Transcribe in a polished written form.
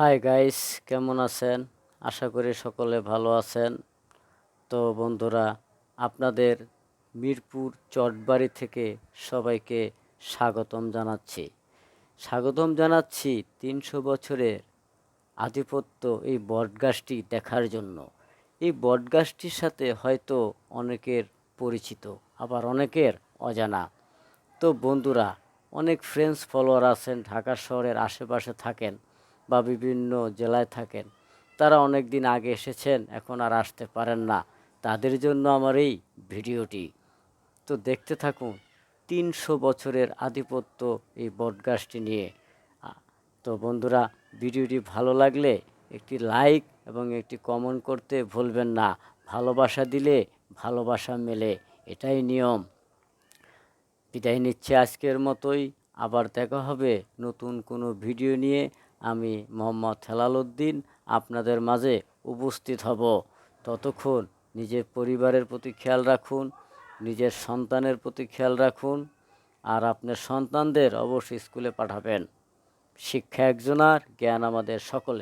Hi guys, কেমন আছেন? আশা করি সকলে ভালো আছেন। তো বন্ধুরা, আপনাদের মিরপুর চটবাড়ি থেকে সবাইকে স্বাগতম জানাচ্ছি ৩০০ বছরের আধিপত্য এই বটগাছটি দেখার জন্য। এই বটগাছটির সাথে হয়তো অনেকের পরিচিত, আবার অনেকের অজানা। তো বন্ধুরা, অনেক ফ্রেন্ডস ফলোয়ার আছেন, ঢাকা শহরের আশেপাশে থাকেন বা বিভিন্ন জেলায় থাকেন। তারা অনেক দিন আগে এসেছেন, এখন আর আসতে পারেন না। তাদের জন্য আমার এই ভিডিওটি। তো দেখতে থাকুন ৩০০ বছরের আধিপত্য এই বটগাছটি নিয়ে। তো বন্ধুরা, ভিডিওটি ভালো লাগলে একটি লাইক এবং একটি কমেন্ট করতে ভুলবেন না। ভালোবাসা দিলে ভালোবাসা মেলে, এটাই নিয়ম। বিদায় নিচ্ছে আজকের মতোই। আবার দেখা হবে নতুন কোনো ভিডিও নিয়ে। আমি মোহাম্মদ হেলাল উদ্দিন আপনাদের মাঝে উপস্থিত হব। ততক্ষণ নিজের পরিবারের প্রতি খেয়াল রাখুন, নিজের সন্তানের প্রতি খেয়াল রাখুন, আর আপনার সন্তানদের অবশ্যই স্কুলে পাঠাবেন। শিক্ষা একজনার, জ্ঞান আমাদের সকলের।